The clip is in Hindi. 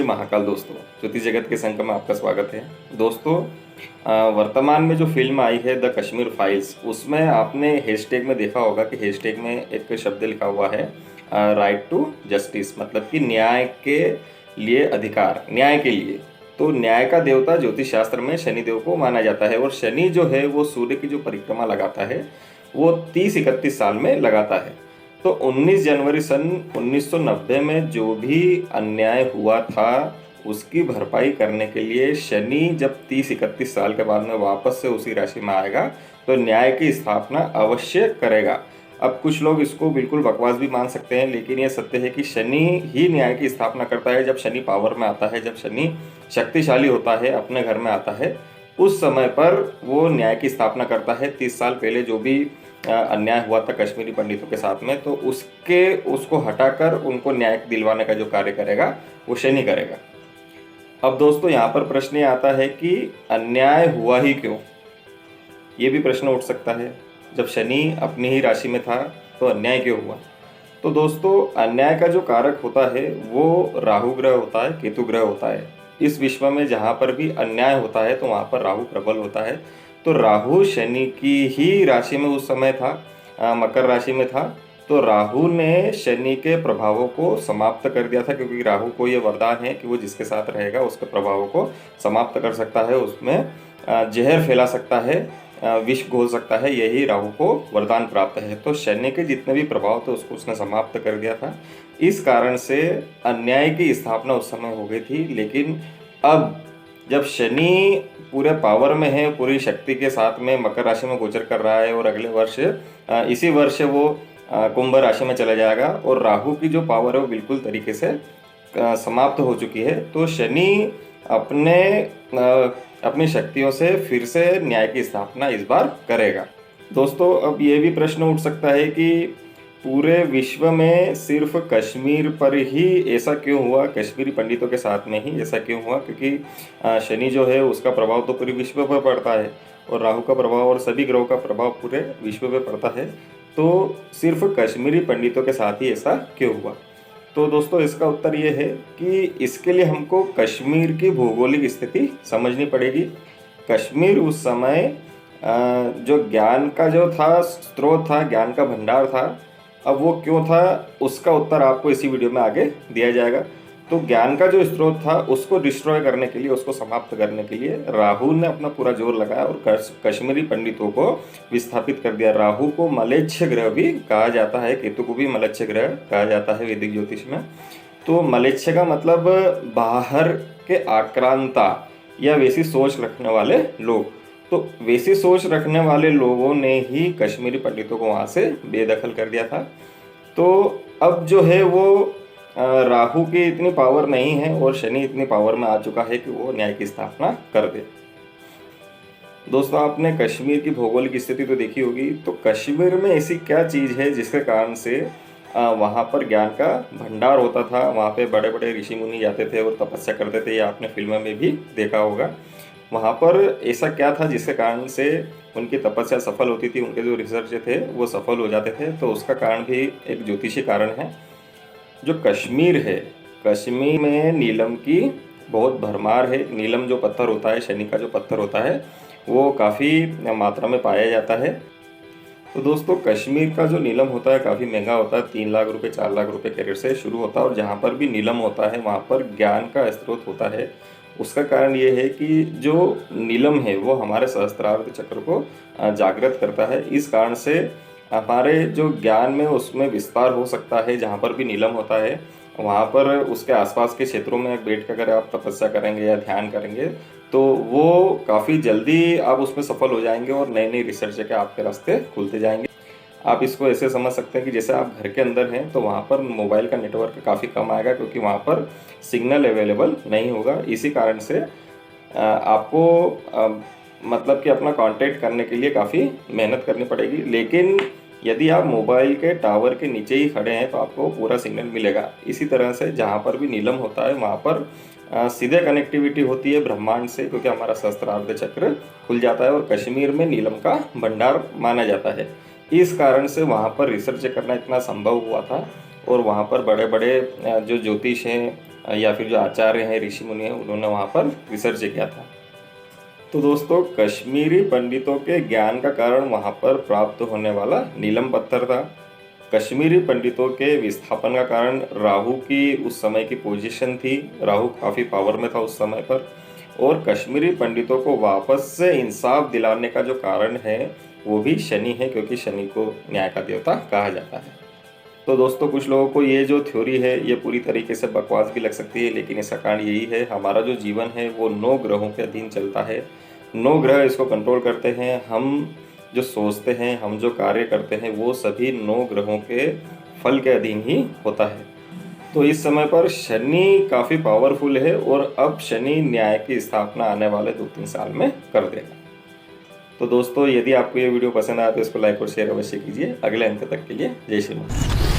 श्री महाकाल। दोस्तों, ज्योतिष जगत के संग में आपका स्वागत है। दोस्तों, वर्तमान में जो फिल्म आई है द कश्मीर फाइल्स, उसमें आपने हैशटैग में देखा होगा कि हैशटैग में एक शब्द लिखा हुआ है राइट टू जस्टिस, मतलब कि न्याय के लिए अधिकार, न्याय के लिए। तो न्याय का देवता ज्योतिष शास्त्र में शनिदेव को माना जाता है, और शनि जो है वो सूर्य की जो परिक्रमा लगाता है वो 30-31 साल में लगाता है। तो 19 जनवरी सन 1990 में जो भी अन्याय हुआ था उसकी भरपाई करने के लिए शनि जब 30-31 साल के बाद में वापस से उसी राशि में आएगा तो न्याय की स्थापना अवश्य करेगा। अब कुछ लोग इसको बिल्कुल बकवास भी मान सकते हैं, लेकिन ये सत्य है कि शनि ही न्याय की स्थापना करता है। जब शनि पावर में आता है, जब शनि शक्तिशाली होता है, अपने घर में आता है, उस समय पर वो न्याय की स्थापना करता है। 30 साल पहले जो भी अन्याय हुआ था कश्मीरी पंडितों के साथ में, तो उसको हटाकर उनको न्याय दिलवाने का जो कार्य करेगा वो शनि करेगा। अब दोस्तों, यहाँ पर प्रश्न ये आता है कि अन्याय हुआ ही क्यों, ये भी प्रश्न उठ सकता है। जब शनि अपनी ही राशि में था तो अन्याय क्यों हुआ? तो दोस्तों, अन्याय का जो कारक होता है वो राहु ग्रह होता है, केतु ग्रह होता है। इस विश्व में जहाँ पर भी अन्याय होता है तो वहाँ पर राहु प्रबल होता है। तो राहु शनि की ही राशि में उस समय था, मकर राशि में था। तो राहु ने शनि के प्रभावों को समाप्त कर दिया था, क्योंकि राहु को ये वरदान है कि वो जिसके साथ रहेगा उसके प्रभावों को समाप्त कर सकता है, उसमें जहर फैला सकता है, विष घोल सकता है। यही राहु को वरदान प्राप्त है। तो शनि के जितने भी प्रभाव थे उसको उसने समाप्त कर दिया था। इस कारण से अन्याय की स्थापना उस समय हो गई थी। लेकिन अब जब शनि पूरे पावर में है, पूरी शक्ति के साथ में मकर राशि में गोचर कर रहा है, और अगले वर्ष इसी वर्ष वो कुंभ राशि में चला जाएगा, और राहु की जो पावर है वो बिल्कुल तरीके से समाप्त हो चुकी है। तो शनि अपनी शक्तियों से फिर से न्याय की स्थापना इस बार करेगा। दोस्तों, अब ये भी प्रश्न उठ सकता है कि पूरे विश्व में सिर्फ कश्मीर पर ही ऐसा क्यों हुआ, कश्मीरी पंडितों के साथ में ही ऐसा क्यों हुआ? क्योंकि शनि जो है उसका प्रभाव तो पूरे विश्व पर पड़ता है, और राहु का प्रभाव और सभी ग्रहों का प्रभाव पूरे विश्व पर पड़ता है। तो सिर्फ कश्मीरी पंडितों के साथ ही ऐसा क्यों हुआ? तो दोस्तों, इसका उत्तर ये है कि इसके लिए हमको कश्मीर की भौगोलिक स्थिति समझनी पड़ेगी। कश्मीर उस समय जो ज्ञान का जो था स्रोत था, ज्ञान का भंडार था। अब वो क्यों था, उसका उत्तर आपको इसी वीडियो में आगे दिया जाएगा। तो ज्ञान का जो स्रोत था उसको डिस्ट्रॉय करने के लिए, उसको समाप्त करने के लिए राहु ने अपना पूरा जोर लगाया और कश्मीरी पंडितों को विस्थापित कर दिया। राहु को मलेच्छ ग्रह भी कहा जाता है, केतु को भी मलेच्छ ग्रह कहा जाता है वैदिक ज्योतिष में। तो मलेच्छ का मतलब बाहर के आक्रांता या वैसी सोच रखने वाले लोग। तो वैसी सोच रखने वाले लोगों ने ही कश्मीरी पंडितों को वहाँ से बेदखल कर दिया था। तो अब जो है वो राहु की इतनी पावर नहीं है और शनि इतनी पावर में आ चुका है कि वो न्याय की स्थापना कर दे। दोस्तों, आपने कश्मीर की भौगोलिक स्थिति तो देखी होगी। तो कश्मीर में ऐसी क्या चीज़ है जिसके कारण से वहाँ पर ज्ञान का भंडार होता था, वहाँ पे बड़े बड़े ऋषि मुनि जाते थे और तपस्या करते थे। ये आपने फिल्मों में भी देखा होगा। वहाँ पर ऐसा क्या था जिसके कारण से उनकी तपस्या सफल होती थी, उनके जो रिसर्च थे वो सफल हो जाते थे? तो उसका कारण भी एक ज्योतिषी कारण है। जो कश्मीर है, कश्मीर में नीलम की बहुत भरमार है। नीलम जो पत्थर होता है, शनि का जो पत्थर होता है, वो काफ़ी मात्रा में पाया जाता है। तो दोस्तों, कश्मीर का जो नीलम होता है काफ़ी महंगा होता है। 3 लाख रुपए 4 लाख रुपए कैरेट से शुरू होता है, और जहाँ पर भी नीलम होता है वहाँ पर ज्ञान का स्रोत होता है। उसका कारण ये है कि जो नीलम है वो हमारे सहस्त्रार्थ चक्र को जागृत करता है। इस कारण से हमारे जो ज्ञान में उसमें विस्तार हो सकता है। जहाँ पर भी नीलम होता है वहाँ पर उसके आसपास के क्षेत्रों में बैठ कर अगर आप तपस्या करेंगे या ध्यान करेंगे तो वो काफ़ी जल्दी आप उसमें सफल हो जाएंगे, और नई नई रिसर्च के आपके रास्ते खुलते जाएंगे। आप इसको ऐसे समझ सकते हैं कि जैसे आप घर के अंदर हैं तो वहाँ पर मोबाइल का नेटवर्क काफ़ी कम आएगा, क्योंकि वहाँ पर सिग्नल अवेलेबल नहीं होगा। इसी कारण से आपको मतलब कि अपना कांटेक्ट करने के लिए काफ़ी मेहनत करनी पड़ेगी। लेकिन यदि आप मोबाइल के टावर के नीचे ही खड़े हैं तो आपको पूरा सिग्नल मिलेगा। इसी तरह से जहाँ पर भी नीलम होता है वहाँ पर सीधे कनेक्टिविटी होती है ब्रह्मांड से, क्योंकि हमारा सहस्त्रार्थ चक्र खुल जाता है, और कश्मीर में नीलम का भंडार माना जाता है। इस कारण से वहाँ पर रिसर्च करना इतना संभव हुआ था, और वहाँ पर बड़े बड़े जो ज्योतिष हैं या फिर जो आचार्य हैं, ऋषि मुनि हैं, उन्होंने वहाँ पर रिसर्च किया था। तो दोस्तों, कश्मीरी पंडितों के ज्ञान का कारण वहाँ पर प्राप्त होने वाला नीलम पत्थर था। कश्मीरी पंडितों के विस्थापन का कारण राहु की उस समय की पोजीशन थी। राहु काफ़ी पावर में था उस समय पर। और कश्मीरी पंडितों को वापस से इंसाफ दिलाने का जो कारण है वो भी शनि है, क्योंकि शनि को न्याय का देवता कहा जाता है। तो दोस्तों, कुछ लोगों को ये जो थ्योरी है ये पूरी तरीके से बकवास भी लग सकती है, लेकिन इसका कारण यही है, हमारा जो जीवन है वो 9 ग्रहों के अधीन चलता है। 9 ग्रह इसको कंट्रोल करते हैं। हम जो सोचते हैं, हम जो कार्य करते हैं, वो सभी 9 ग्रहों के फल के अधीन ही होता है। तो इस समय पर शनि काफ़ी पावरफुल है और अब शनि न्याय की स्थापना आने वाले 2-3 साल में कर देगा। तो दोस्तों, यदि आपको ये वीडियो पसंद आया तो इसको लाइक और शेयर अवश्य कीजिए। अगले अंक तक के लिए जय श्री राम।